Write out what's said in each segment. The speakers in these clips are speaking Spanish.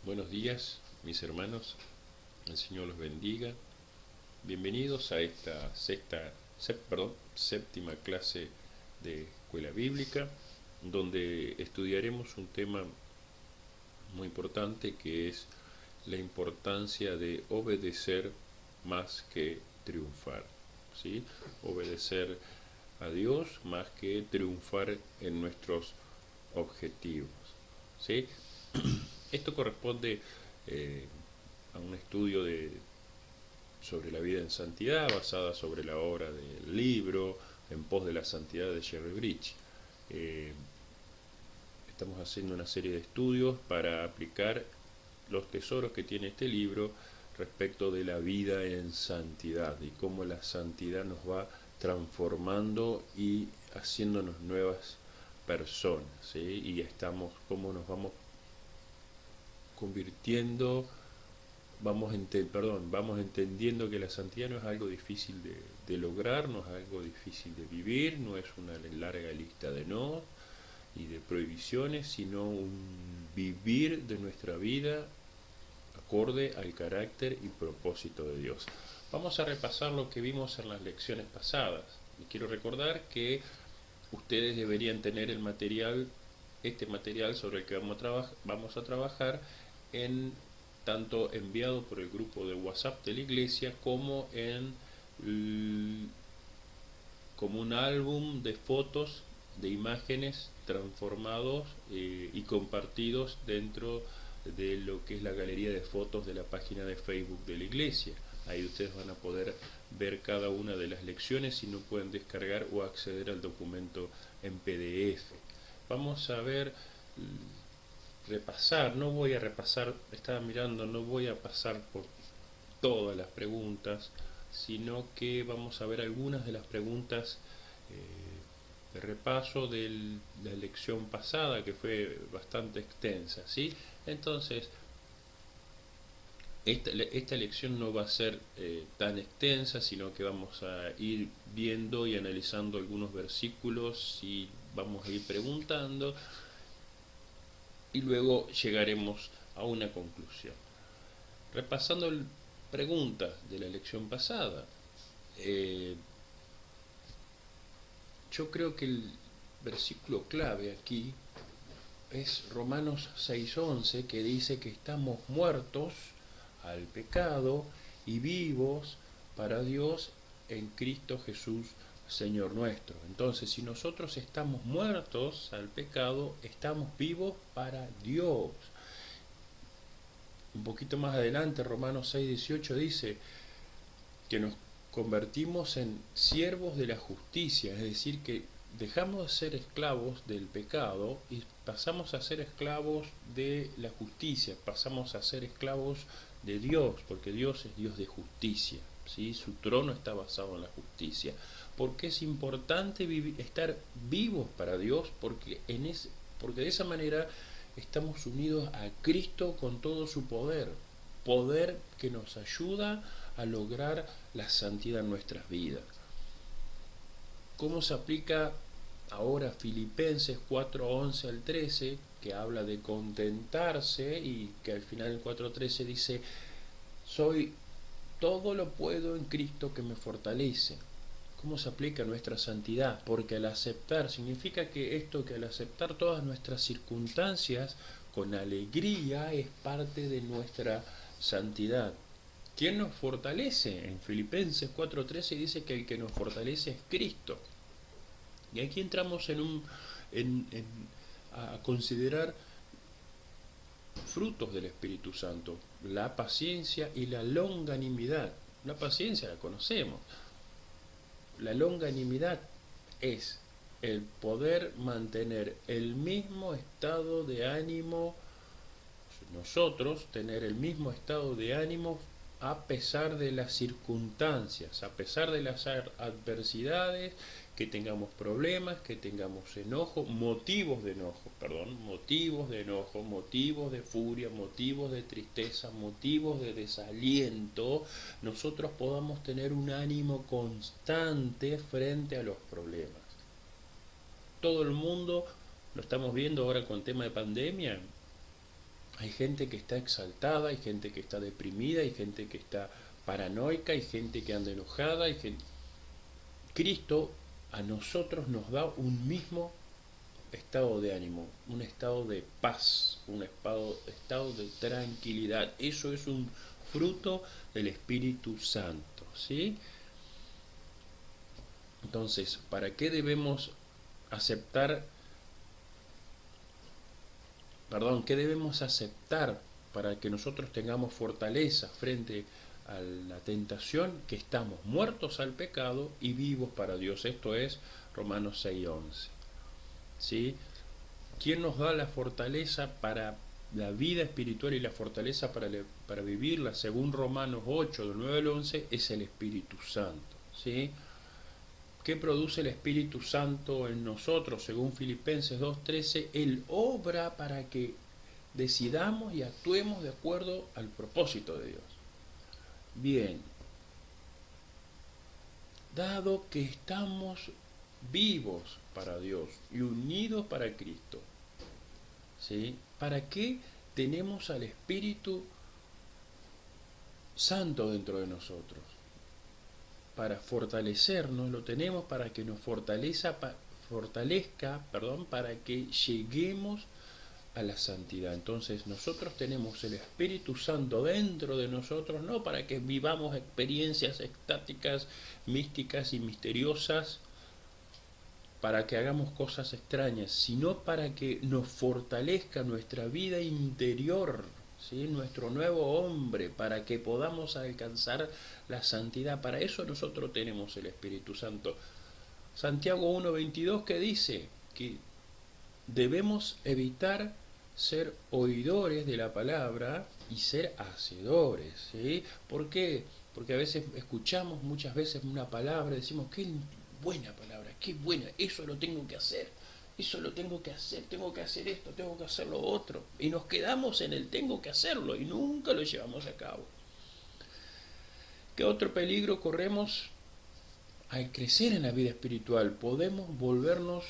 Buenos días, mis hermanos. El Señor los bendiga. Bienvenidos a esta séptima clase de Escuela Bíblica, donde estudiaremos un tema muy importante que es la importancia de obedecer más que triunfar. ¿Sí? Obedecer a Dios más que triunfar en nuestros objetivos. ¿Sí? Esto corresponde eh, a un estudio sobre la vida en santidad basada sobre la obra del libro En pos de la santidad de Jerry Bridge. Eh, Estamos haciendo una serie de estudios para aplicar los tesoros que tiene este libro respecto de la vida en santidad y cómo la santidad nos va transformando y haciéndonos nuevas personas, ¿sí? Y cómo nos vamos convirtiendo, vamos entendiendo que la santidad no es algo difícil de lograr, no es algo difícil de vivir, no es una larga lista de no y de prohibiciones, sino un vivir de nuestra vida acorde al carácter y propósito de Dios. Vamos a repasar lo que vimos en las lecciones pasadas. Y quiero recordar que ustedes deberían tener este material sobre el que vamos a trabajar en tanto enviado por el grupo de WhatsApp de la iglesia como un álbum de fotos, de imágenes transformados y compartidos dentro de lo que es la galería de fotos de la página de Facebook de la iglesia. Ahí ustedes van a poder ver cada una de las lecciones y no pueden descargar o acceder al documento en PDF. Vamos a ver, repasar, no voy a repasar, estaba mirando, no voy a pasar por todas las preguntas, sino que vamos a ver algunas de las preguntas de repaso de la lección pasada, que fue bastante extensa, ¿sí? Entonces, esta lección no va a ser tan extensa, sino que vamos a ir viendo y analizando algunos versículos y vamos a ir preguntando y luego llegaremos a una conclusión. Repasando preguntas de la lección pasada, eh, yo creo que el versículo clave aquí es Romanos 6:11, que dice que estamos muertos al pecado y vivos para Dios en Cristo Jesús, Señor nuestro. Entonces, si nosotros estamos muertos al pecado, estamos vivos para Dios. Un poquito más adelante, Romanos 6:18 dice que nos convertimos en siervos de la justicia, es decir, que dejamos de ser esclavos del pecado y pasamos a ser esclavos de la justicia, pasamos a ser esclavos de Dios, porque Dios es Dios de justicia, ¿sí? Su trono está basado en la justicia. Porque es importante estar vivos para Dios, porque de esa manera estamos unidos a Cristo con todo su poder que nos ayuda a lograr la santidad en nuestras vidas. ¿Cómo se aplica ahora Filipenses 4:11 al 13, que habla de contentarse y que al final el 4:13 dice, soy todo lo puedo en Cristo que me fortalece? ¿Cómo se aplica nuestra santidad? Porque al aceptar, significa que al aceptar todas nuestras circunstancias con alegría es parte de nuestra santidad. ¿Quién nos fortalece? En Filipenses 4:13 dice que el que nos fortalece es Cristo. Y aquí entramos a considerar frutos del Espíritu Santo, la paciencia y la longanimidad. La paciencia la conocemos. La longanimidad es el poder mantener el mismo estado de ánimo, nosotros tener el mismo estado de ánimo a pesar de las circunstancias, a pesar de las adversidades, que tengamos problemas, que tengamos motivos de enojo, motivos de furia, motivos de tristeza, motivos de desaliento, nosotros podamos tener un ánimo constante frente a los problemas. Todo el mundo, lo estamos viendo ahora con el tema de pandemia, Hay gente que está exaltada, hay gente que está deprimida, hay gente que está paranoica, hay gente que anda enojada, hay gente... Cristo a nosotros nos da un mismo estado de ánimo, un estado de paz, un estado de tranquilidad. Eso es un fruto del Espíritu Santo, ¿sí? Entonces, ¿para qué debemos aceptar, qué debemos aceptar para que nosotros tengamos fortaleza frente a la tentación? Que estamos muertos al pecado y vivos para Dios. Esto es Romanos 6:11. ¿Sí? ¿Quién nos da la fortaleza para la vida espiritual y la fortaleza para vivirla? Según Romanos 8, del 9 al 11, es el Espíritu Santo. ¿Sí? ¿Qué produce el Espíritu Santo en nosotros? Según Filipenses 2:13, Él obra para que decidamos y actuemos de acuerdo al propósito de Dios. Bien, dado que estamos vivos para Dios y unidos para Cristo, ¿sí? ¿Para qué tenemos al Espíritu Santo dentro de nosotros? Para fortalecernos, lo tenemos para que nos fortalezca, para que lleguemos a la santidad. Entonces nosotros tenemos el Espíritu Santo dentro de nosotros, no para que vivamos experiencias extáticas, místicas y misteriosas, para que hagamos cosas extrañas, sino para que nos fortalezca nuestra vida interior, ¿sí? Nuestro nuevo hombre, para que podamos alcanzar la santidad. Para eso nosotros tenemos el Espíritu Santo. Santiago 1:22, que dice que debemos evitar ser oidores de la palabra y ser hacedores, ¿sí? ¿Por qué? Porque a veces escuchamos muchas veces una palabra y decimos, qué buena palabra, qué buena, eso lo tengo que hacer, eso lo tengo que hacer esto, tengo que hacer lo otro. Y nos quedamos en el tengo que hacerlo y nunca lo llevamos a cabo. ¿Qué otro peligro corremos? Al crecer en la vida espiritual podemos volvernos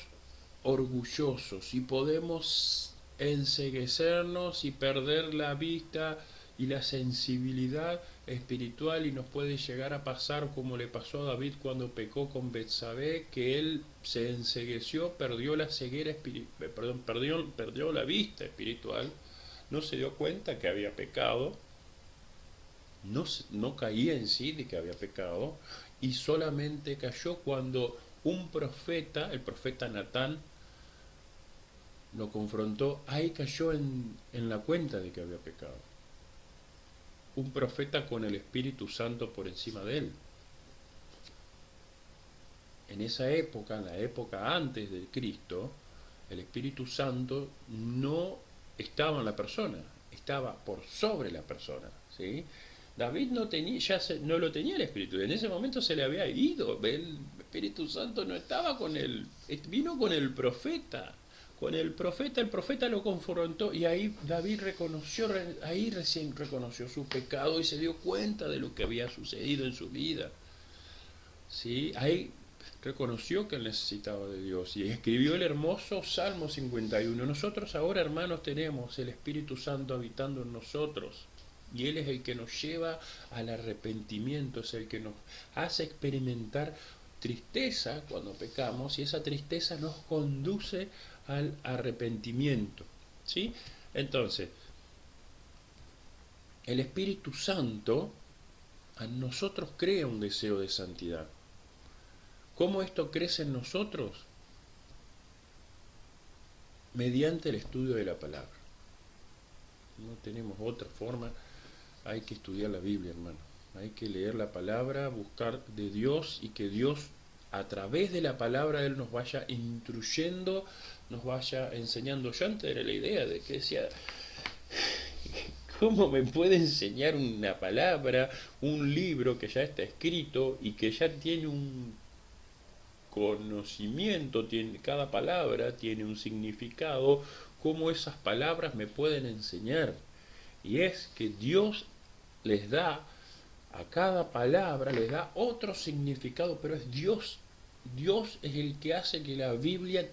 orgullosos y podemos enceguecernos y perder la vista y la sensibilidad espiritual, y nos puede llegar a pasar como le pasó a David cuando pecó con Betsabé, que él se encegueció, perdió la ceguera perdió la vista espiritual, no se dio cuenta que había pecado, no caía en sí de que había pecado, y solamente cayó cuando un profeta, el profeta Natán, lo confrontó. Ahí cayó en la cuenta de que había pecado. Un profeta con el Espíritu Santo por encima de él. En esa época, en la época antes de Cristo, el Espíritu Santo no estaba en la persona, estaba por sobre la persona, ¿sí? David no no lo tenía el Espíritu, en ese momento se le había ido, el Espíritu Santo no estaba con él, vino con el profeta. El profeta lo confrontó, y ahí David recién reconoció su pecado y se dio cuenta de lo que había sucedido en su vida. ¿Sí? Ahí reconoció que él necesitaba de Dios y escribió el hermoso Salmo 51. Nosotros ahora, hermanos, tenemos el Espíritu Santo habitando en nosotros, y Él es el que nos lleva al arrepentimiento, es el que nos hace experimentar tristeza cuando pecamos, y esa tristeza nos conduce al arrepentimiento, ¿sí? Entonces, el Espíritu Santo a nosotros crea un deseo de santidad. ¿Cómo esto crece en nosotros? Mediante el estudio de la palabra. No tenemos otra forma. Hay que estudiar la Biblia, hermano. Hay que leer la palabra, buscar de Dios, y que Dios, a través de la palabra, Él nos vaya instruyendo, nos vaya enseñando. Yo antes era la idea de que decía, ¿cómo me puede enseñar una palabra, un libro que ya está escrito y que ya tiene un conocimiento, cada palabra tiene un significado? ¿Cómo esas palabras me pueden enseñar? Y es que Dios les da a cada palabra, les da otro significado, pero es Dios. Dios es el que hace que la Biblia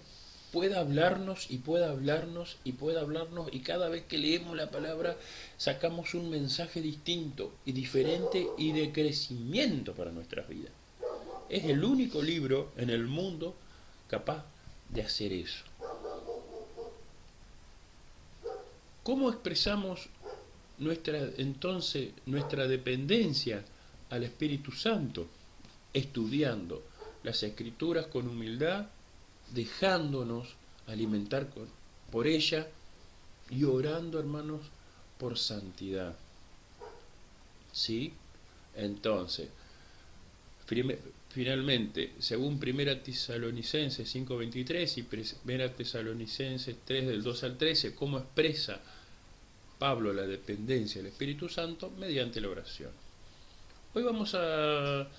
pueda hablarnos y pueda hablarnos y pueda hablarnos, y cada vez que leemos la palabra sacamos un mensaje distinto y diferente y de crecimiento para nuestras vidas. Es el único libro en el mundo capaz de hacer eso. ¿Cómo expresamos nuestra dependencia al Espíritu Santo? Estudiando las Escrituras con humildad, dejándonos alimentar por ella y orando, hermanos, por santidad. ¿Sí? Entonces, finalmente, según 1 Tesalonicenses 5:23 y 1 Tesalonicenses 3 del 2 al 13, ¿cómo expresa Pablo la dependencia del Espíritu Santo? Mediante la oración. Hoy vamos a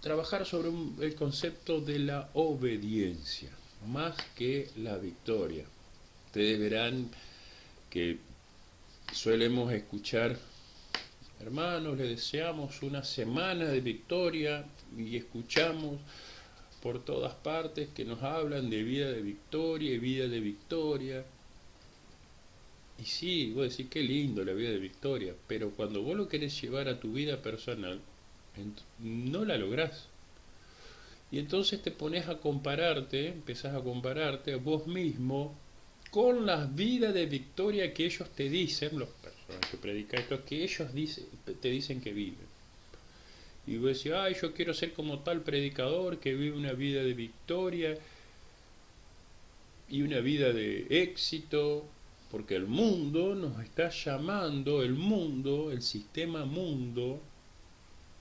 trabajar sobre el concepto de la obediencia, más que la victoria. Ustedes verán que solemos escuchar: hermanos, les deseamos una semana de victoria, y escuchamos por todas partes que nos hablan de vida de victoria y vida de victoria. Y sí, vos decís, qué lindo la vida de victoria, pero cuando vos lo querés llevar a tu vida personal, no la lográs. Y entonces te pones a compararte, empezás a compararte a vos mismo con las vidas de victoria que ellos te dicen, los personas que predican esto, que ellos te dicen que viven. Y vos decís, ay, yo quiero ser como tal predicador que vive una vida de victoria y una vida de éxito, porque el mundo nos está llamando, el sistema mundo,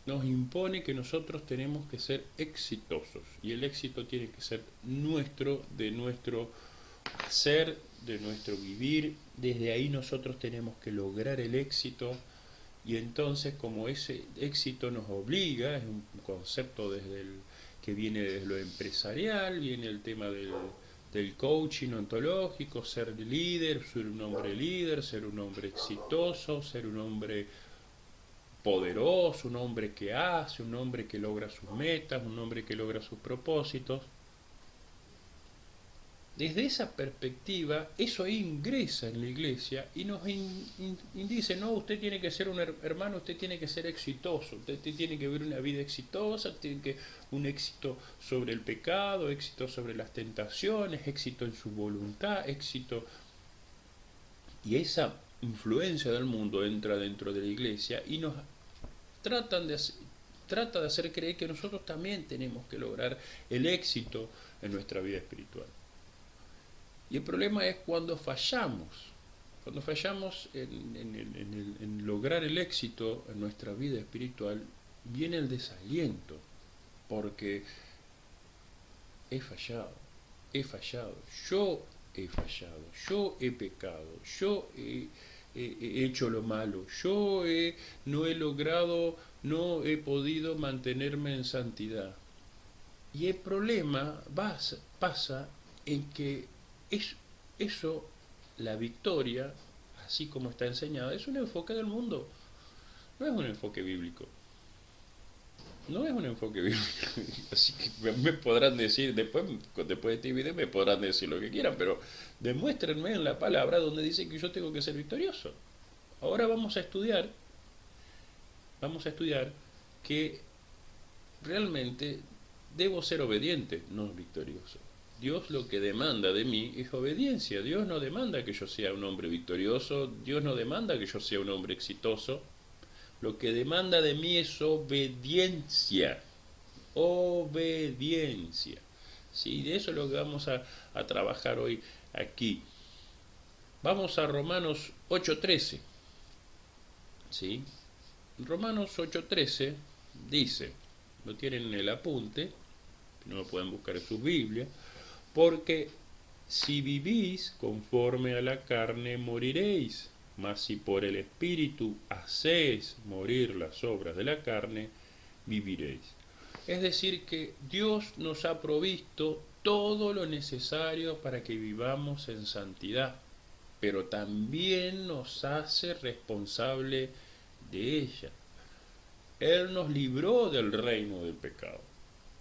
nos impone que nosotros tenemos que ser exitosos, y el éxito tiene que ser nuestro, de nuestro hacer, de nuestro vivir. Desde ahí nosotros tenemos que lograr el éxito, y entonces, como ese éxito nos obliga, es un concepto que viene desde lo empresarial, viene el tema del coaching ontológico: ser líder, ser un hombre líder, ser un hombre exitoso, ser un hombre poderoso, un hombre que hace, un hombre que logra sus metas, un hombre que logra sus propósitos. Desde esa perspectiva, eso ingresa en la iglesia y nos dice: no, usted tiene que ser un hermano, usted tiene que ser exitoso, usted tiene que vivir una vida exitosa, tiene que un éxito sobre el pecado, éxito sobre las tentaciones, éxito en su voluntad, éxito. Y esa influencia del mundo entra dentro de la iglesia y nos trata de hacer creer que nosotros también tenemos que lograr el éxito en nuestra vida espiritual. Y el problema es cuando fallamos en lograr el éxito en nuestra vida espiritual, viene el desaliento, porque he fallado, yo he fallado, yo he pecado, yo he hecho lo malo, no he logrado, no he podido mantenerme en santidad. Y el problema pasa en que eso, la victoria, así como está enseñada, es un enfoque del mundo, no es un enfoque bíblico. No es un enfoque bíblico. Así que me podrán decir, después de este video me podrán decir lo que quieran, pero demuéstrenme en la palabra donde dice que yo tengo que ser victorioso. Ahora vamos a estudiar que realmente debo ser obediente, no victorioso. Dios lo que demanda de mí es obediencia. Dios no demanda que yo sea un hombre victorioso, Dios no demanda que yo sea un hombre exitoso. Lo que demanda de mí es obediencia. Obediencia. ¿Sí? De eso es lo que vamos a trabajar hoy aquí. Vamos a Romanos 8:13. ¿Sí? Romanos 8:13 dice, lo tienen en el apunte, no lo pueden buscar en sus Biblias: porque si vivís conforme a la carne, moriréis, mas si por el Espíritu hacéis morir las obras de la carne, viviréis. Es decir, que Dios nos ha provisto todo lo necesario para que vivamos en santidad, pero también nos hace responsable de ella. Él nos libró del reino del pecado.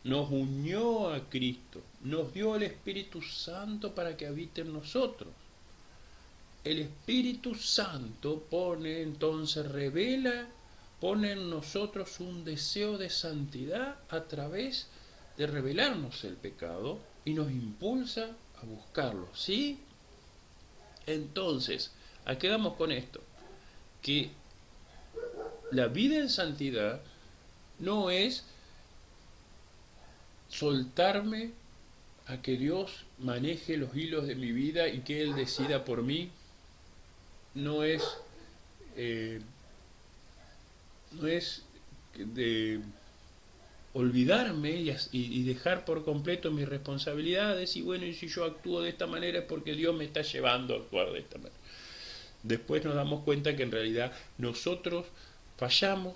nos unió a Cristo, nos dio el Espíritu Santo para que habite en nosotros. El Espíritu Santo pone en nosotros un deseo de santidad a través de revelarnos el pecado y nos impulsa a buscarlo, ¿sí? Entonces, ¿a qué vamos con esto? Que la vida en santidad no es soltarme a que Dios maneje los hilos de mi vida y que Él decida por mí. No es, eh, no es de olvidarme y dejar por completo mis responsabilidades y bueno, y si yo actúo de esta manera es porque Dios me está llevando a actuar de esta manera. Después nos damos cuenta que en realidad nosotros fallamos,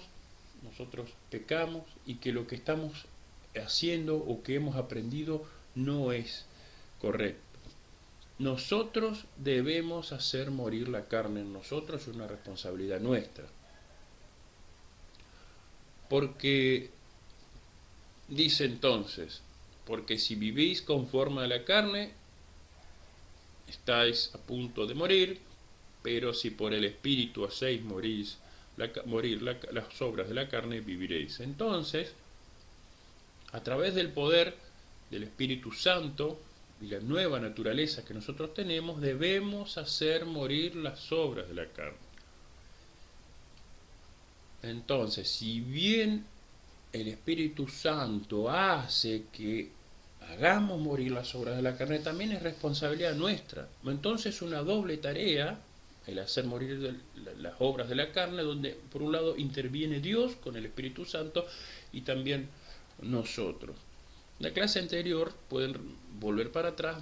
nosotros pecamos y que lo que estamos haciendo o que hemos aprendido no es correcto. Nosotros debemos hacer morir la carne en nosotros, es una responsabilidad nuestra. Porque dice entonces, porque si vivís conforme a la carne, estáis a punto de morir, pero si por el Espíritu hacéis morir las obras de la carne, viviréis. Entonces, a través del poder del Espíritu Santo y la nueva naturaleza que nosotros tenemos, debemos hacer morir las obras de la carne. Entonces, si bien el Espíritu Santo hace que hagamos morir las obras de la carne, también es responsabilidad nuestra. Entonces, una doble tarea, el hacer morir las obras de la carne, donde por un lado interviene Dios con el Espíritu Santo y también nosotros. En la clase anterior, pueden volver para atrás,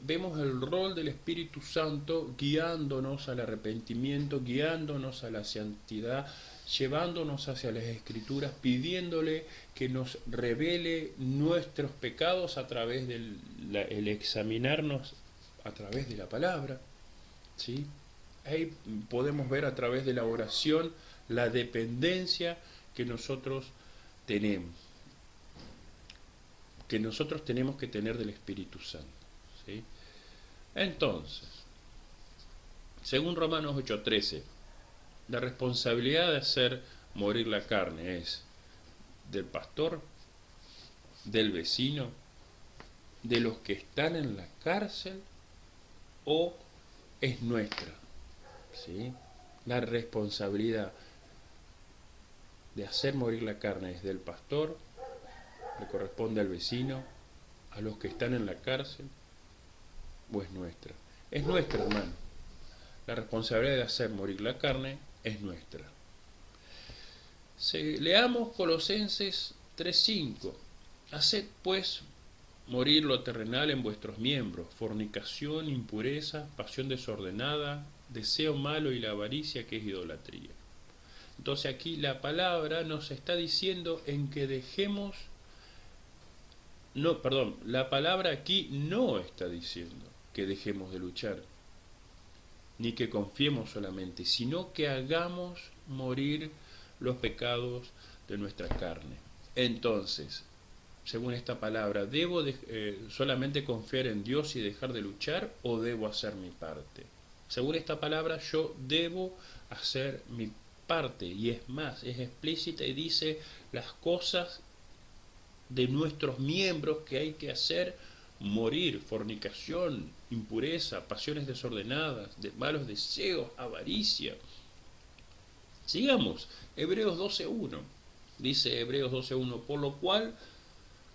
vemos el rol del Espíritu Santo guiándonos al arrepentimiento, guiándonos a la santidad, llevándonos hacia las Escrituras, pidiéndole que nos revele nuestros pecados a través del examinarnos a través de la palabra, ¿sí? Ahí podemos ver a través de la oración la dependencia que nosotros tenemos que tener del Espíritu Santo, ¿sí? Entonces, según Romanos 8:13, la responsabilidad de hacer morir la carne es del pastor, del vecino, de los que están en la cárcel o es nuestra, ¿sí? La responsabilidad de hacer morir la carne es del pastor, le corresponde al vecino, a los que están en la cárcel o es nuestra. Es nuestra, hermano. La responsabilidad de hacer morir la carne es nuestra. Leamos Colosenses 3:5. Haced pues morir lo terrenal en vuestros miembros: fornicación, impureza, pasión desordenada, deseo malo y la avaricia, que es idolatría. Entonces aquí la palabra nos está diciendo en que dejemos... la palabra aquí no está diciendo que dejemos de luchar, ni que confiemos solamente, sino que hagamos morir los pecados de nuestra carne. Entonces, según esta palabra, ¿debo solamente confiar en Dios y dejar de luchar o debo hacer mi parte? Según esta palabra, yo debo hacer mi parte, y es más, es explícita y dice las cosas de nuestros miembros que hay que hacer morir: fornicación, impureza, pasiones desordenadas, malos deseos, avaricia. Sigamos, Hebreos 12:1. Dice Hebreos 12:1, por lo cual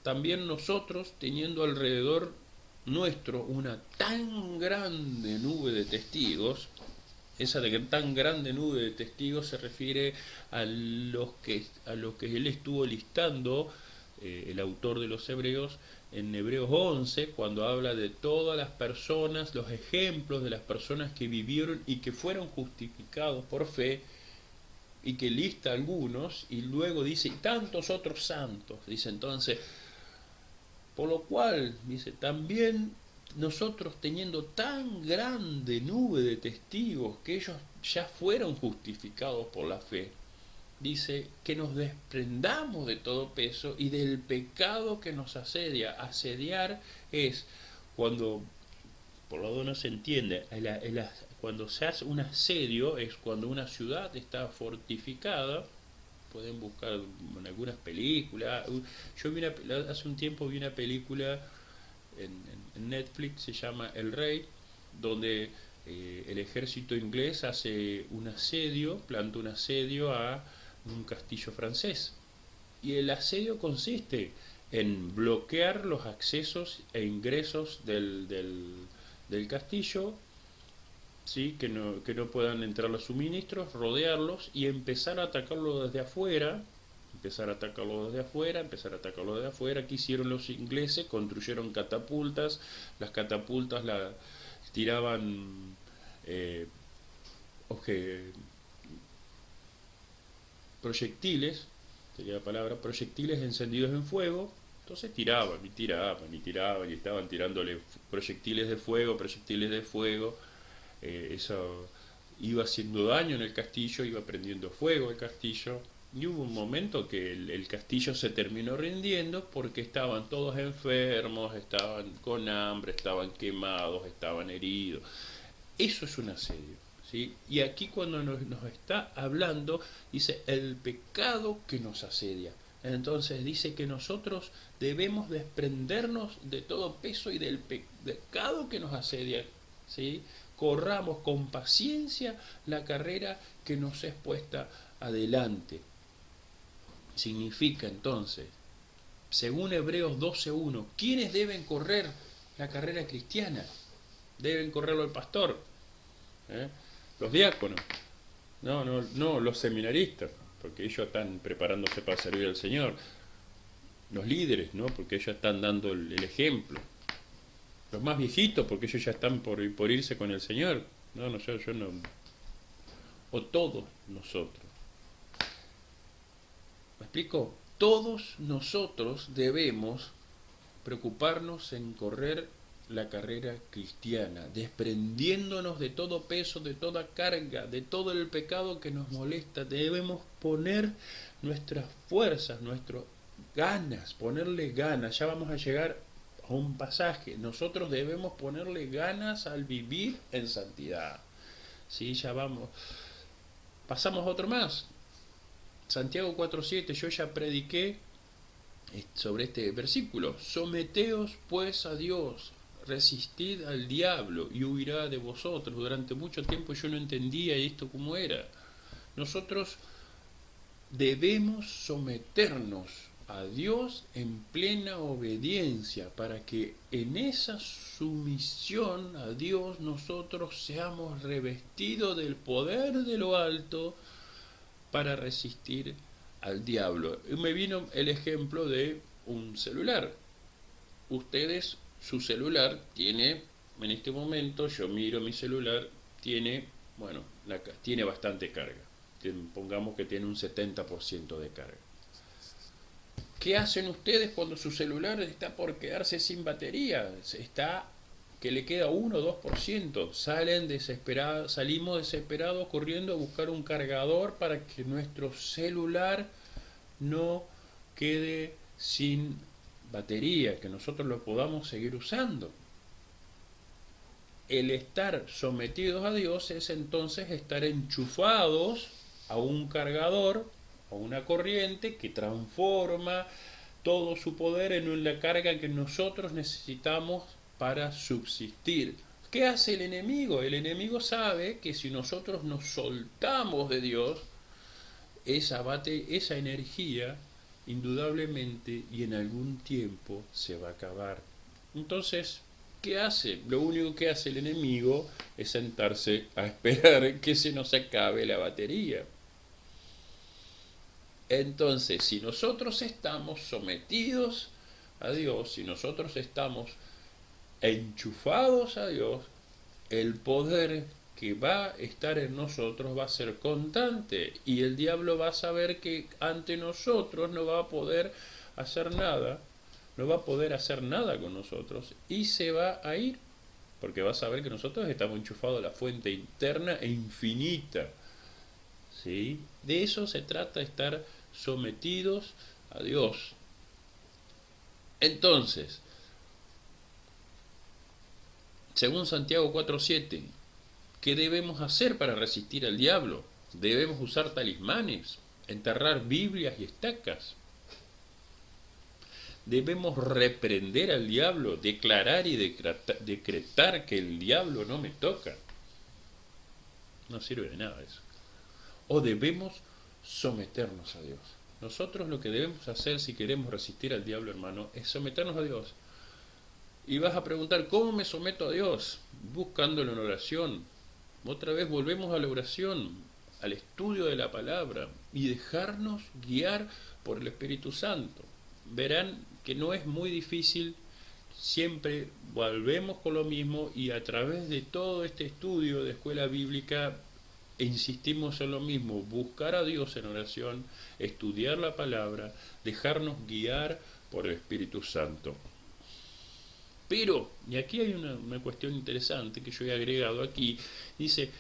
también nosotros, teniendo alrededor nuestro una tan grande nube de testigos, esa de tan grande nube de testigos se refiere a los que él estuvo listando, el autor de los Hebreos, en Hebreos 11, cuando habla de todas las personas, los ejemplos de las personas que vivieron y que fueron justificados por fe, y que lista algunos, y luego dice, y tantos otros santos. Dice entonces, por lo cual, dice, también nosotros, teniendo tan grande nube de testigos, que ellos ya fueron justificados por la fe, dice que nos desprendamos de todo peso y del pecado que nos asedia. Asediar es cuando, por lo menos se entiende, cuando se hace un asedio es cuando una ciudad está fortificada. Pueden buscar en algunas películas. Yo hace un tiempo vi una película en Netflix, se llama El Rey, donde el ejército inglés hace un asedio, planta un asedio a un castillo francés. Y el asedio consiste en bloquear los accesos e ingresos del castillo, ¿sí? Que no puedan entrar los suministros, rodearlos y empezar a atacarlo desde afuera. Empezar a atacarlo desde afuera, empezar a atacarlo desde afuera. ¿Qué hicieron los ingleses? Construyeron catapultas. Las catapultas tiraban eh, proyectiles, sería la palabra, proyectiles encendidos en fuego. Entonces tiraban y tiraban y tiraban y estaban tirándole proyectiles de fuego. Eso iba haciendo daño en el castillo, iba prendiendo fuego el castillo. Y hubo un momento que el castillo se terminó rindiendo porque estaban todos enfermos, estaban con hambre, estaban quemados, estaban heridos. Eso es un asedio, ¿sí? Y aquí cuando nos está hablando, dice el pecado que nos asedia. Entonces dice que nosotros debemos desprendernos de todo peso y del pecado que nos asedia, ¿sí? Corramos con paciencia la carrera que nos es puesta adelante. Significa entonces, según Hebreos 12:1, ¿quiénes deben correr la carrera cristiana? Deben correrlo el pastor, ¿eh? Los diáconos, no los seminaristas, porque ellos están preparándose para servir al Señor. Los líderes, ¿no? Porque ellos están dando el ejemplo. Los más viejitos, porque ellos ya están por irse con el Señor. No, yo no. O todos nosotros. ¿Me explico? Todos nosotros debemos preocuparnos en correr la carrera cristiana, desprendiéndonos de todo peso, de toda carga, de todo el pecado que nos molesta. Debemos poner nuestras fuerzas, nuestras ganas, ponerle ganas. Ya vamos a llegar a un pasaje. Nosotros debemos ponerle ganas al vivir en santidad. ¿Sí? Ya vamos. Pasamos a otro más. Santiago 4:7, yo ya prediqué sobre este versículo. Someteos pues a Dios, resistid al diablo y huirá de vosotros. Durante mucho tiempo yo no entendía esto cómo era. Nosotros debemos someternos a Dios en plena obediencia para que en esa sumisión a Dios nosotros seamos revestidos del poder de lo alto para resistir al diablo. Y me vino el ejemplo de un celular. Ustedes, su celular tiene, en este momento, yo miro mi celular, tiene, bueno, tiene bastante carga. Pongamos que tiene un 70% de carga. ¿Qué hacen ustedes cuando su celular está por quedarse sin batería? Está que le queda 1 o 2%. Salimos desesperados corriendo a buscar un cargador para que nuestro celular no quede sin batería, que nosotros lo podamos seguir usando. El estar sometidos a Dios es entonces estar enchufados a un cargador, a una corriente que transforma todo su poder en la carga que nosotros necesitamos para subsistir. ¿Qué hace el enemigo? El enemigo sabe que si nosotros nos soltamos de Dios, esa energía indudablemente y en algún tiempo se va a acabar. Entonces, ¿qué hace? Lo único que hace el enemigo es sentarse a esperar que se nos acabe la batería. Entonces, si nosotros estamos sometidos a Dios, si nosotros estamos enchufados a Dios, el poder que va a estar en nosotros va a ser constante y el diablo va a saber que ante nosotros no va a poder hacer nada, no va a poder hacer nada con nosotros y se va a ir, porque va a saber que nosotros estamos enchufados a la fuente interna e infinita, ¿sí? De eso se trata, estar sometidos a Dios. Entonces, según Santiago 4:7, ¿qué debemos hacer para resistir al diablo? Debemos usar talismanes, enterrar Biblias y estacas. Debemos reprender al diablo, declarar y decretar que el diablo no me toca. No sirve de nada eso. O debemos someternos a Dios. Nosotros lo que debemos hacer si queremos resistir al diablo, hermano, es someternos a Dios. Y vas a preguntar, ¿cómo me someto a Dios? Buscándolo en oración. Otra vez volvemos a la oración, al estudio de la palabra y dejarnos guiar por el Espíritu Santo. Verán que no es muy difícil, siempre volvemos con lo mismo y a través de todo este estudio de escuela bíblica insistimos en lo mismo, buscar a Dios en oración, estudiar la palabra, dejarnos guiar por el Espíritu Santo. Pero, y aquí hay una cuestión interesante que yo he agregado aquí, dice,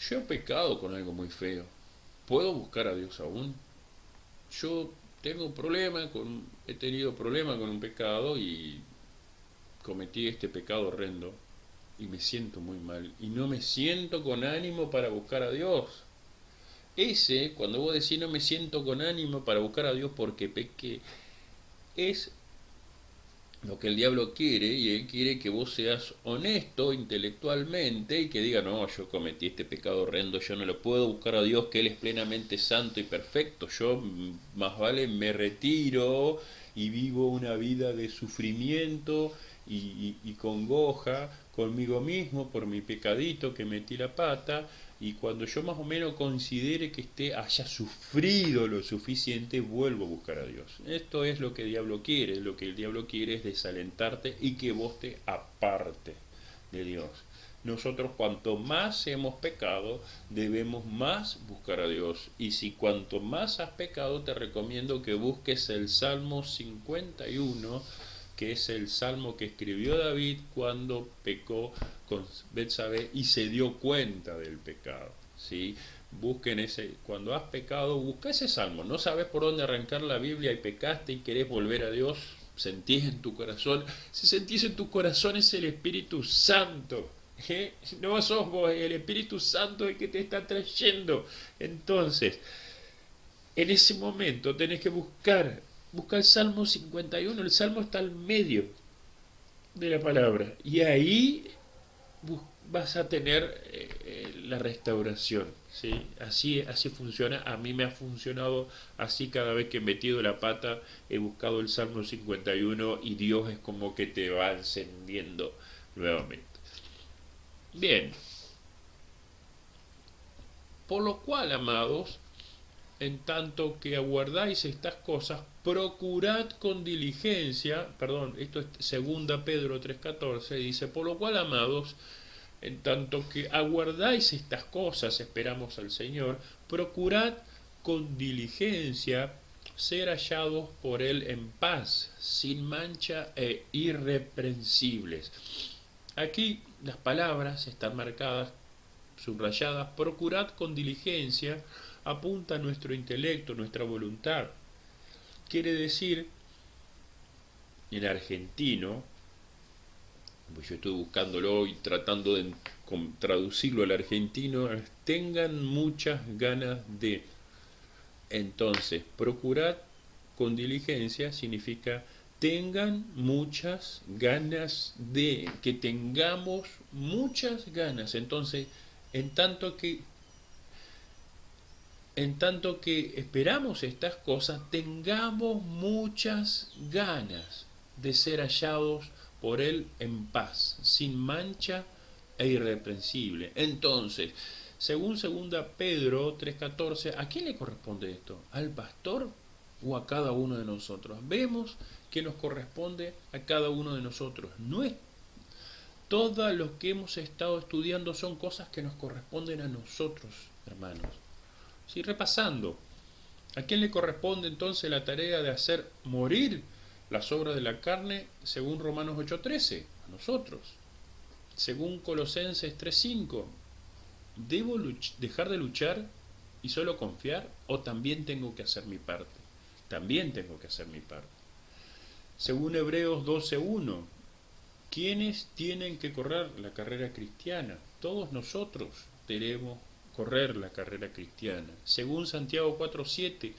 yo he pecado con algo muy feo, ¿puedo buscar a Dios aún? Yo he tenido problema con un pecado y cometí este pecado horrendo y me siento muy mal y no me siento con ánimo para buscar a Dios. Cuando vos decís no me siento con ánimo para buscar a Dios porque pequé, es lo que el diablo quiere, y él quiere que vos seas honesto intelectualmente y que diga, no, yo cometí este pecado horrendo, yo no lo puedo buscar a Dios, que Él es plenamente santo y perfecto, yo más vale me retiro y vivo una vida de sufrimiento y congoja conmigo mismo por mi pecadito que metí la pata, y cuando yo más o menos considere que haya sufrido lo suficiente, vuelvo a buscar a Dios. Esto es lo que el diablo quiere. Lo que el diablo quiere es desalentarte y que vos te aparte de Dios. Nosotros cuanto más hemos pecado, debemos más buscar a Dios. Y si cuanto más has pecado, te recomiendo que busques el Salmo 51, que es el salmo que escribió David cuando pecó con Betsabé y se dio cuenta del pecado, ¿sí? Cuando has pecado, busca ese salmo. No sabes por dónde arrancar la Biblia y pecaste y querés volver a Dios, sentís en tu corazón. Si sentís en tu corazón es el Espíritu Santo. No sos vos, el Espíritu Santo es el que te está trayendo. Entonces, en ese momento tenés que buscar el Salmo 51, el Salmo está al medio de la palabra, y ahí vas a tener la restauración, ¿sí? Así funciona, a mí me ha funcionado así cada vez que he metido la pata, he buscado el Salmo 51 y Dios es como que te va encendiendo nuevamente. Bien, por lo cual, amados, en tanto que aguardáis estas cosas, procurad con diligencia, perdón, esto es 2 Pedro 3:14, dice, por lo cual, amados, en tanto que aguardáis estas cosas, esperamos al Señor, procurad con diligencia ser hallados por Él en paz, sin mancha e irreprensibles. Aquí las palabras están marcadas, subrayadas, procurad con diligencia, apunta a nuestro intelecto, nuestra voluntad. Quiere decir, en argentino, pues yo estoy buscándolo y tratando de traducirlo al argentino, tengan muchas ganas de. Entonces, procurad con diligencia significa tengan muchas ganas de, que tengamos muchas ganas. Entonces, en tanto que esperamos estas cosas, tengamos muchas ganas de ser hallados por Él en paz, sin mancha e irreprensible. Entonces, según 2 Pedro 3:14, ¿a quién le corresponde esto? ¿Al pastor o a cada uno de nosotros? Vemos que nos corresponde a cada uno de nosotros. No es todo lo que hemos estado estudiando, son cosas que nos corresponden a nosotros, hermanos. Sí, repasando, ¿a quién le corresponde entonces la tarea de hacer morir las obras de la carne según Romanos 8:13? A nosotros. Según Colosenses 3:5, ¿debo dejar de luchar y solo confiar, o también tengo que hacer mi parte? También tengo que hacer mi parte. Según Hebreos 12:1, ¿quiénes tienen que correr la carrera cristiana? Todos nosotros debemos correr la carrera cristiana. Según Santiago 4:7,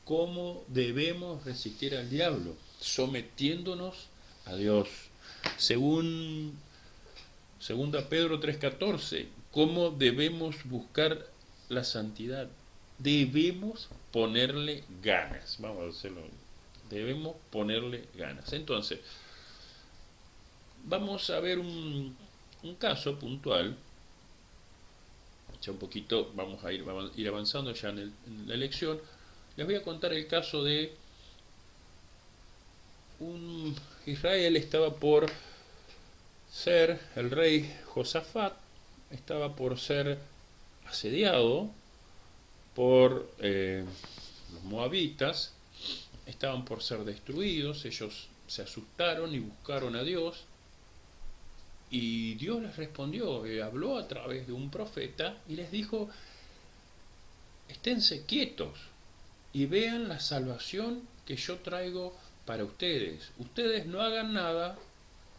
¿cómo debemos resistir al diablo? Sometiéndonos a Dios. Según 2 Pedro 3:14, ¿cómo debemos buscar la santidad? Debemos ponerle ganas. Vamos a hacerlo. Debemos ponerle ganas. Entonces, vamos a ver un caso puntual. Ya un poquito vamos a ir avanzando ya en la lección. Les voy a contar el caso de Israel. Estaba por ser, el rey Josafat estaba por ser asediado por los moabitas, estaban por ser destruidos. Ellos se asustaron y buscaron a Dios, y Dios les respondió, habló a través de un profeta y les dijo: esténse quietos y vean la salvación que yo traigo para ustedes. Ustedes no hagan nada,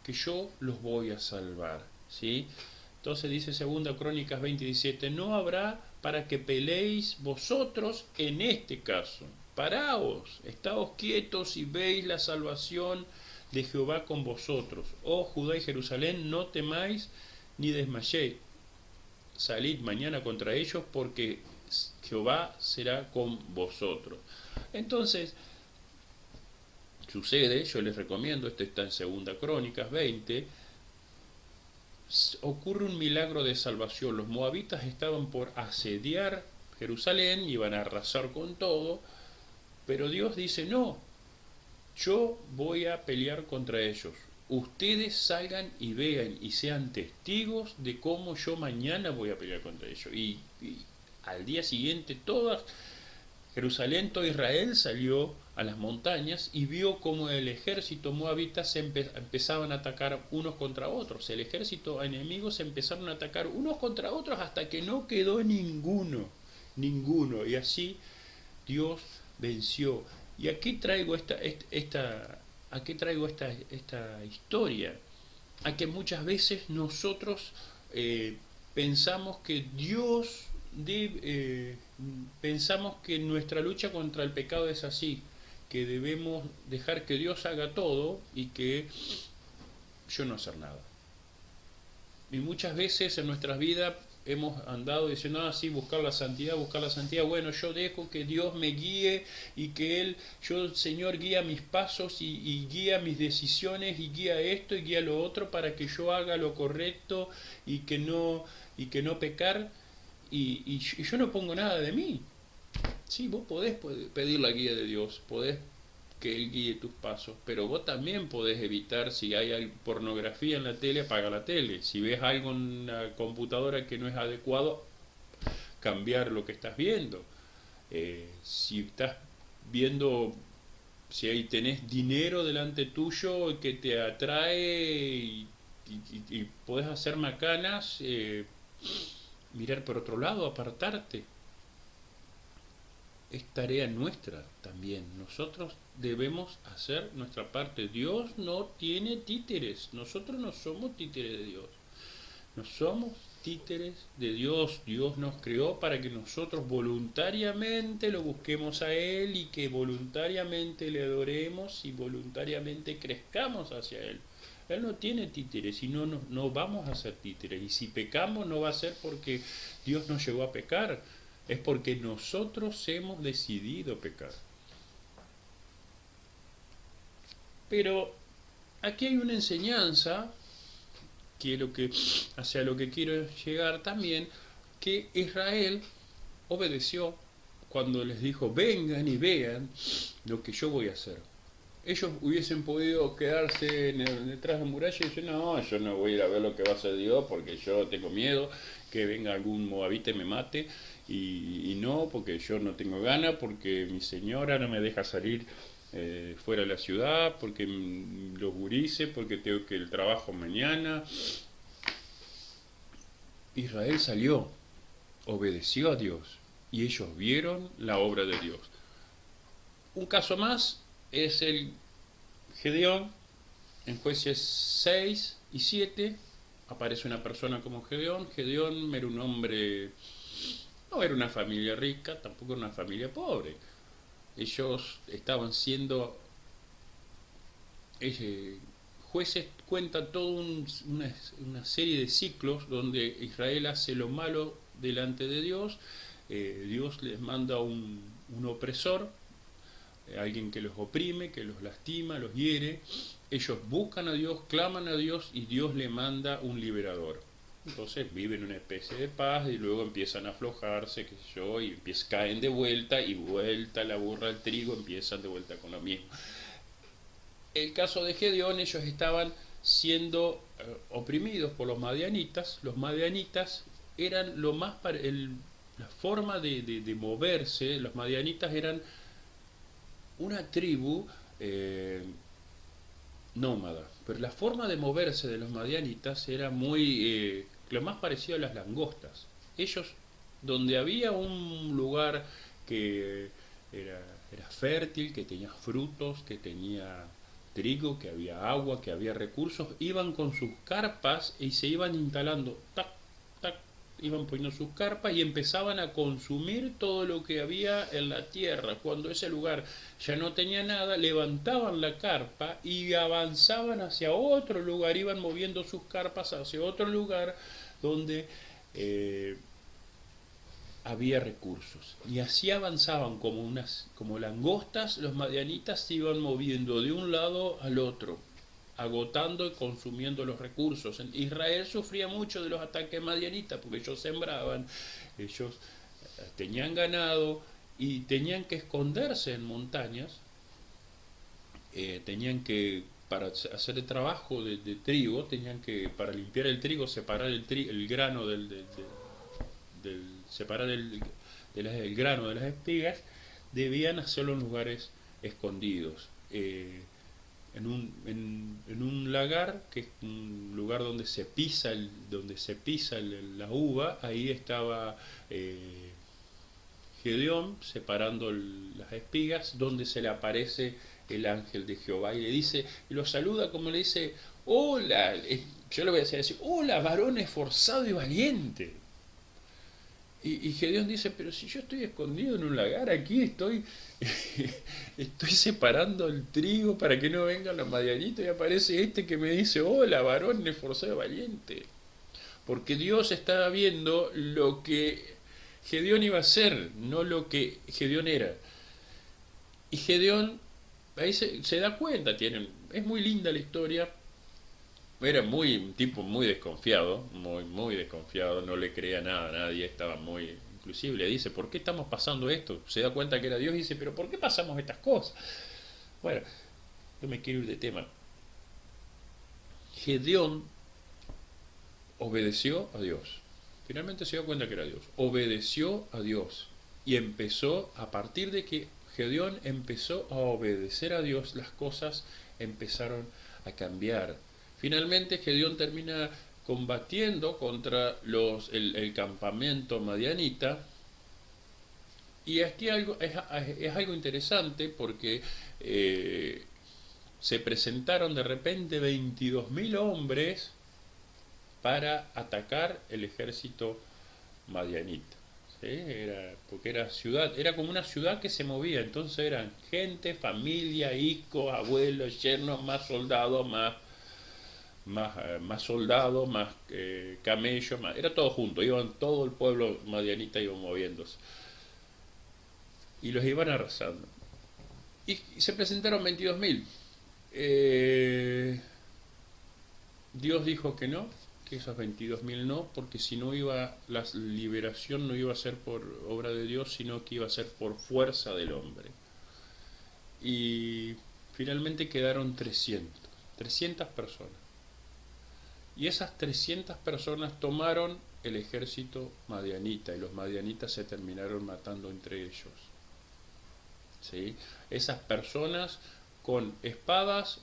que yo los voy a salvar, ¿sí? Entonces dice 2 Crónicas 20:17, no habrá para que peleéis vosotros en este caso. Paraos, estáos quietos y veis la salvación de Jehová con vosotros. Oh Judá y Jerusalén, no temáis ni desmayéis. Salid mañana contra ellos, porque Jehová será con vosotros. Entonces, sucede, yo les recomiendo, esto está en 2 Crónicas 20, ocurre un milagro de salvación. Los moabitas estaban por asediar Jerusalén, iban a arrasar con todo, pero Dios dice: no, yo voy a pelear contra ellos. Ustedes salgan y vean y sean testigos de cómo yo mañana voy a pelear contra ellos. Y al día siguiente Jerusalén, todo Israel salió a las montañas y vio cómo el ejército moabita empezaban a atacar unos contra otros. El ejército enemigo se empezaron a atacar unos contra otros hasta que no quedó ninguno. Y así Dios venció. ¿Y aquí traigo esta historia? A que muchas veces nosotros pensamos que pensamos que nuestra lucha contra el pecado es así, que debemos dejar que Dios haga todo y que yo no hacer nada. Y muchas veces en nuestras vidas hemos andado diciendo: ah, sí, buscar la santidad. Bueno, yo dejo que Dios me guíe y que el Señor guía mis pasos y guía mis decisiones y guía esto y guía lo otro para que yo haga lo correcto y que no pecar. Y yo no pongo nada de mí. Sí, vos podés pedir la guía de Dios, podés que Él guíe tus pasos, pero vos también podés evitar, si hay pornografía en la tele, apaga la tele. Si ves algo en la computadora que no es adecuado, cambiar lo que estás viendo. Si estás viendo, si ahí tenés dinero delante tuyo que te atrae y podés hacer macanas, mirar por otro lado, apartarte. Es tarea nuestra también. Nosotros debemos hacer nuestra parte. Dios no tiene títeres. Nosotros no somos títeres de Dios. No somos títeres de Dios. Dios nos creó para que nosotros voluntariamente lo busquemos a Él y que voluntariamente le adoremos y voluntariamente crezcamos hacia Él. Él no tiene títeres y no vamos a ser títeres. Y si pecamos no va a ser porque Dios nos llevó a pecar, es porque nosotros hemos decidido pecar. Pero aquí hay una enseñanza hacia lo que quiero llegar también, que Israel obedeció cuando les dijo: vengan y vean lo que yo voy a hacer. Ellos hubiesen podido quedarse detrás de la muralla y decir: no, yo no voy a ir a ver lo que va a hacer Dios porque yo tengo miedo que venga algún moabita y me mate, y no, porque yo no tengo ganas, porque mi señora no me deja salir fuera de la ciudad, porque los gurises, porque tengo que el trabajo mañana. Israel salió, obedeció a Dios, y ellos vieron la obra de Dios. Un caso más es el Gedeón. En Jueces 6 y 7 aparece una persona como Gedeón. Gedeón era un hombre, no era una familia rica, tampoco era una familia pobre. Ellos estaban siendo... Jueces cuenta toda una serie de ciclos donde Israel hace lo malo delante de Dios. Dios les manda un opresor, alguien que los oprime, que los lastima, los hiere. Ellos buscan a Dios, claman a Dios y Dios le manda un liberador. Entonces viven una especie de paz y luego empiezan a aflojarse, qué sé yo, y caen de vuelta y vuelta la burra al trigo, empiezan de vuelta con lo mismo. El caso de Gedeón, ellos estaban siendo oprimidos por los madianitas. Los madianitas eran lo más la forma de moverse. Los madianitas eran una tribu nómada, pero la forma de moverse de los madianitas era muy lo más parecido a las langostas. Ellos, donde había un lugar que era fértil, que tenía frutos, que tenía trigo, que había agua, que había recursos, iban con sus carpas y se iban instalando, tac, tac, iban poniendo sus carpas y empezaban a consumir todo lo que había en la tierra. Cuando ese lugar ya no tenía nada, levantaban la carpa y avanzaban hacia otro lugar, iban moviendo sus carpas hacia otro lugar donde había recursos. Y así avanzaban como langostas. Los madianitas se iban moviendo de un lado al otro, agotando y consumiendo los recursos. Israel sufría mucho de los ataques madianitas porque ellos sembraban, ellos tenían ganado y tenían que esconderse en montañas, tenían que, para hacer el trabajo de trigo, tenían que, para limpiar el trigo, separar el grano separar el grano de las espigas, debían hacerlo en lugares escondidos. En un lagar, que es un lugar donde se pisa, la uva, ahí estaba Gedeón separando las espigas, donde se le aparece el ángel de Jehová y le dice, y lo saluda como le dice, hola, yo le voy a decir, hola varón esforzado y valiente. Y Gedeón dice, pero si yo estoy escondido en un lagar, aquí estoy separando el trigo para que no vengan los madianitos y aparece este que me dice, hola, varón esforzado y valiente. Porque Dios estaba viendo lo que Gedeón iba a ser, no lo que Gedeón era. Y Gedeón ahí se da cuenta, es muy linda la historia. Era un tipo muy desconfiado, muy desconfiado, no le creía nada a nadie, estaba muy... Inclusive le dice, ¿por qué estamos pasando esto? Se da cuenta que era Dios y dice, ¿pero por qué pasamos estas cosas? Bueno, yo me quiero ir de tema. Gedeón obedeció a Dios. Finalmente se dio cuenta que era Dios. Obedeció a Dios. Y empezó, a partir de que Gedeón empezó a obedecer a Dios, las cosas empezaron a cambiar. Finalmente Gedeón termina combatiendo contra el campamento madianita. Y aquí es algo interesante porque se presentaron de repente 22.000 hombres para atacar el ejército madianita. ¿Sí? Porque era como una ciudad que se movía, entonces eran gente, familia, hijos, abuelos, yernos, más soldados, más soldados, más camellos, era todo junto, todo el pueblo madianita iba moviéndose y los iban arrasando. Y se presentaron 22.000. Dios dijo que no, que esos 22.000 no, porque si no la liberación no iba a ser por obra de Dios, sino que iba a ser por fuerza del hombre. Y finalmente quedaron 300 personas. Y esas 300 personas tomaron el ejército madianita y los madianitas se terminaron matando entre ellos. ¿Sí? Esas personas con espadas,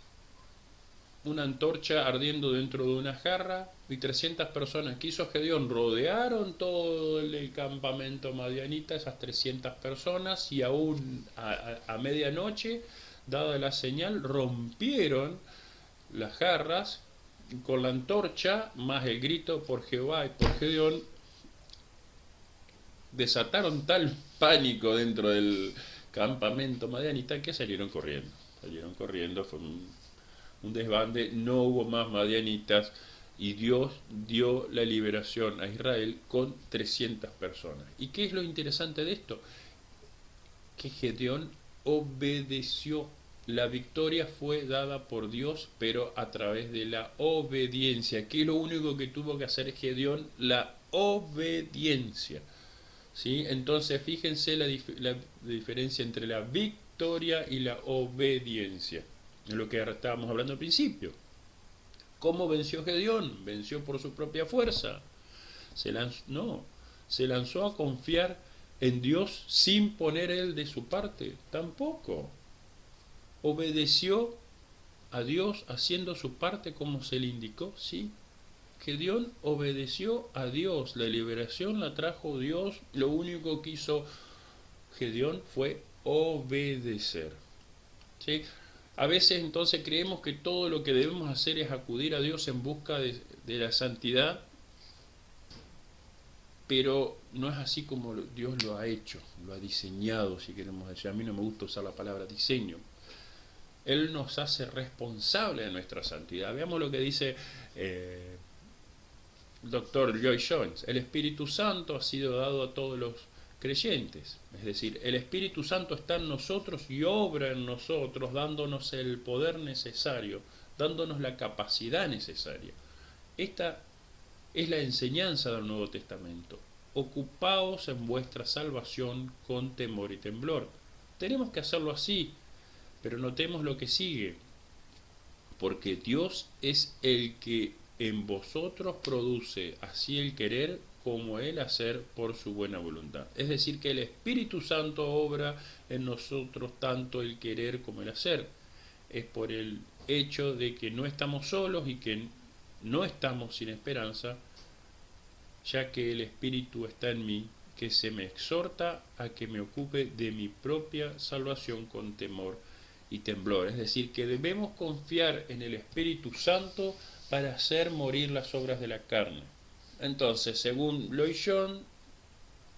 una antorcha ardiendo dentro de una jarra, y 300 personas que hizo Gedeón rodearon todo el campamento madianita, esas 300 personas, y aún a medianoche, dada la señal, rompieron las jarras con la antorcha, más el grito por Jehová y por Gedeón, desataron tal pánico dentro del campamento madianita que salieron corriendo. Salieron corriendo, fue un desbande, no hubo más madianitas y Dios dio la liberación a Israel con 300 personas. ¿Y qué es lo interesante de esto? Que Gedeón obedeció. La victoria fue dada por Dios, pero a través de la obediencia. ¿Qué es lo único que tuvo que hacer Gedeón? La obediencia. ¿Sí? Entonces fíjense la diferencia entre la victoria y la obediencia. Es lo que estábamos hablando al principio. ¿Cómo venció Gedeón? ¿Venció por su propia fuerza? No, se lanzó a confiar en Dios sin poner él de su parte, tampoco. Obedeció a Dios haciendo su parte como se le indicó, sí. Gedeón obedeció a Dios, la liberación la trajo Dios, lo único que hizo Gedeón fue obedecer. ¿Sí? A veces entonces creemos que todo lo que debemos hacer es acudir a Dios en busca de la santidad, pero no es así como Dios lo ha hecho, lo ha diseñado, si queremos decir. A mí no me gusta usar la palabra diseño. Él nos hace responsable de nuestra santidad. Veamos lo que dice el doctor Lloyd Jones. El Espíritu Santo ha sido dado a todos los creyentes. Es decir, el Espíritu Santo está en nosotros y obra en nosotros, dándonos el poder necesario, dándonos la capacidad necesaria. Esta es la enseñanza del Nuevo Testamento. Ocupaos en vuestra salvación con temor y temblor. Tenemos que hacerlo así, pero notemos lo que sigue. Porque Dios es el que en vosotros produce así el querer como el hacer por su buena voluntad. Es decir, que el Espíritu Santo obra en nosotros tanto el querer como el hacer. Es por el hecho de que no estamos solos y que no estamos sin esperanza, ya que el Espíritu está en mí, que se me exhorta a que me ocupe de mi propia salvación con temor y temblor. Es decir, que debemos confiar en el Espíritu Santo para hacer morir las obras de la carne. Entonces, según Lloyd Jones,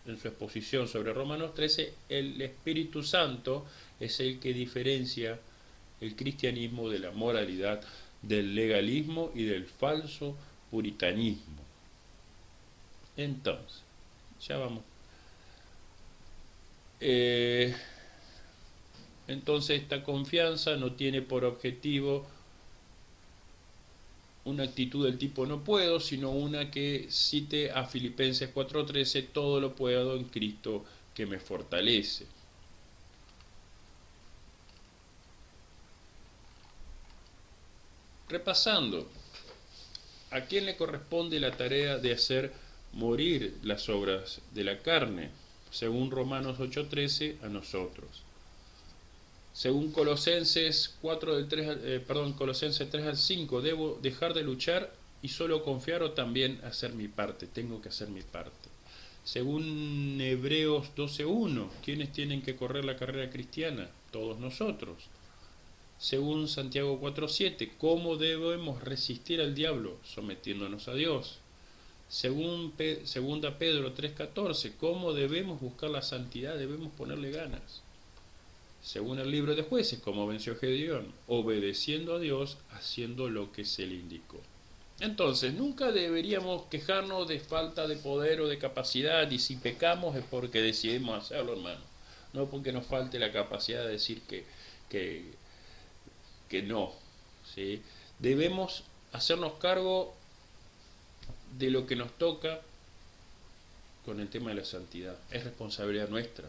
en su exposición sobre Romanos 13, el Espíritu Santo es el que diferencia el cristianismo de la moralidad, del legalismo y del falso puritanismo. Entonces, ya vamos. Entonces esta confianza no tiene por objetivo una actitud del tipo no puedo, sino una que cite a Filipenses 4:13, todo lo puedo en Cristo que me fortalece. Repasando, ¿a quién le corresponde la tarea de hacer morir las obras de la carne? Según Romanos 8:13, a nosotros. Según Colosenses 3 al 5, debo dejar de luchar y solo confiar o también hacer mi parte. Tengo que hacer mi parte. Según Hebreos 12:1, ¿quiénes tienen que correr la carrera cristiana? Todos nosotros. Según Santiago 4:7, ¿cómo debemos resistir al diablo? Sometiéndonos a Dios. Según Segunda Pedro 3:14, ¿cómo debemos buscar la santidad? Debemos ponerle ganas. Según el libro de Jueces, ¿cómo venció Gedeón? Obedeciendo a Dios, haciendo lo que se le indicó. Entonces, nunca deberíamos quejarnos de falta de poder o de capacidad, y si pecamos es porque decidimos hacerlo, hermano. No porque nos falte la capacidad de decir que no. ¿Sí? Debemos hacernos cargo de lo que nos toca con el tema de la santidad. Es responsabilidad nuestra.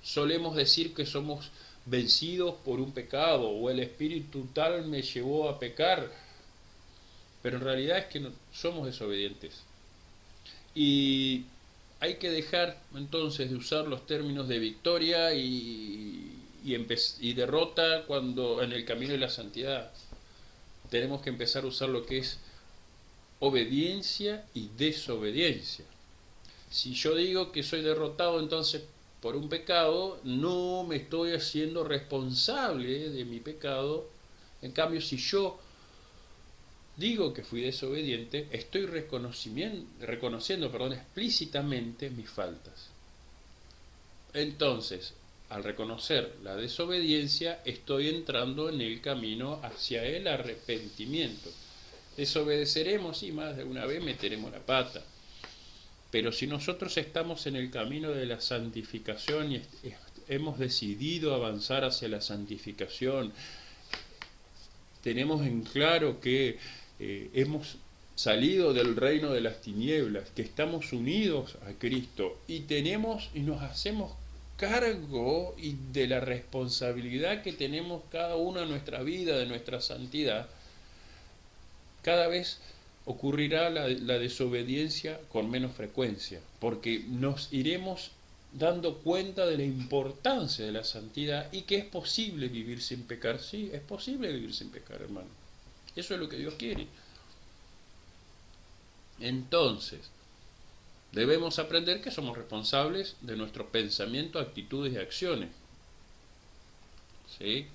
Solemos decir que somos vencidos por un pecado o el espíritu tal me llevó a pecar, pero en realidad es que no, somos desobedientes. Y hay que dejar entonces de usar los términos de victoria y derrota cuando en el camino de la santidad. Tenemos que empezar a usar lo que es obediencia y desobediencia. Si yo digo que soy derrotado entonces por un pecado, no me estoy haciendo responsable de mi pecado. En cambio, si yo digo que fui desobediente, estoy reconociendo, explícitamente mis faltas. Entonces, al reconocer la desobediencia, estoy entrando en el camino hacia el arrepentimiento. Desobedeceremos y más de una vez meteremos la pata. Pero si nosotros estamos en el camino de la santificación y hemos decidido avanzar hacia la santificación, tenemos en claro que hemos salido del reino de las tinieblas, que estamos unidos a Cristo y nos hacemos cargo de la responsabilidad que tenemos cada uno en nuestra vida, de nuestra santidad, cada vez ocurrirá la desobediencia con menos frecuencia, porque nos iremos dando cuenta de la importancia de la santidad y que es posible vivir sin pecar. Sí, es posible vivir sin pecar, hermano. Eso es lo que Dios quiere. Entonces, debemos aprender que somos responsables de nuestro pensamiento, actitudes y acciones. ¿Sí?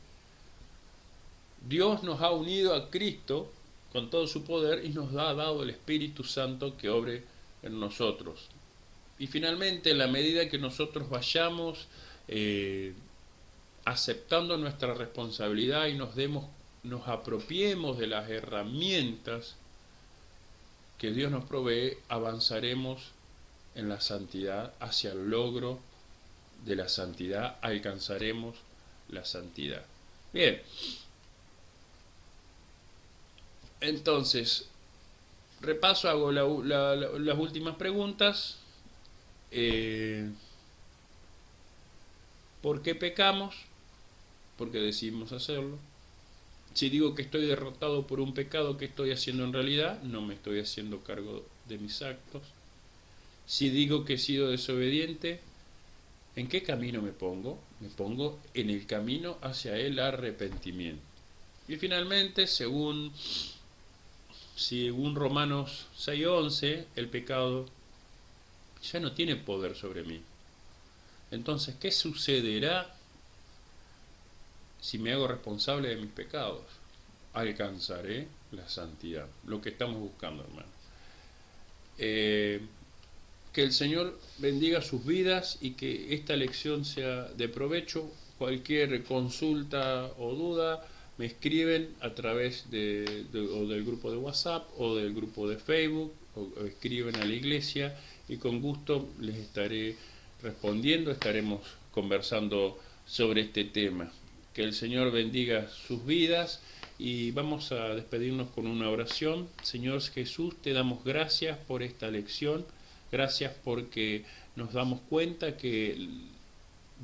Dios nos ha unido a Cristo con todo su poder y nos ha dado el Espíritu Santo que obre en nosotros. Y finalmente, en la medida que nosotros vayamos aceptando nuestra responsabilidad y nos apropiemos de las herramientas que Dios nos provee, avanzaremos en la santidad, hacia el logro de la santidad, alcanzaremos la santidad. Bien, entonces, repaso, hago las últimas preguntas. ¿Por qué pecamos? Porque decidimos hacerlo. Si digo que estoy derrotado por un pecado, ¿qué estoy haciendo en realidad? No me estoy haciendo cargo de mis actos. Si digo que he sido desobediente, ¿en qué camino me pongo? Me pongo en el camino hacia el arrepentimiento. Y finalmente, según Romanos 6:11, el pecado ya no tiene poder sobre mí. Entonces, ¿qué sucederá si me hago responsable de mis pecados? Alcanzaré la santidad, lo que estamos buscando, hermano. Que el Señor bendiga sus vidas y que esta lección sea de provecho. Cualquier consulta o duda me escriben a través o del grupo de WhatsApp o del grupo de Facebook, o escriben a la iglesia y con gusto les estaré respondiendo, estaremos conversando sobre este tema. Que el Señor bendiga sus vidas y vamos a despedirnos con una oración. Señor Jesús, te damos gracias por esta lección, gracias porque nos damos cuenta que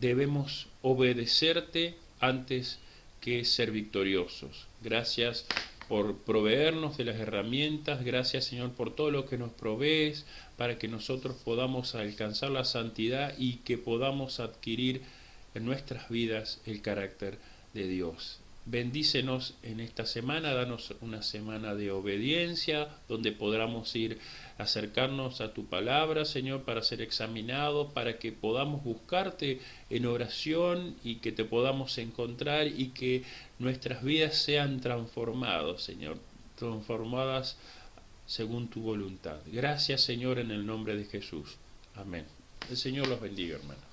debemos obedecerte antes que ser victoriosos. Gracias por proveernos de las herramientas, gracias Señor por todo lo que nos provees para que nosotros podamos alcanzar la santidad y que podamos adquirir en nuestras vidas el carácter de Dios. Bendícenos en esta semana, danos una semana de obediencia, donde podamos ir acercarnos a tu palabra, Señor, para ser examinados, para que podamos buscarte en oración y que te podamos encontrar y que nuestras vidas sean transformadas, Señor, transformadas según tu voluntad. Gracias, Señor, en el nombre de Jesús. Amén. El Señor los bendiga, hermanos.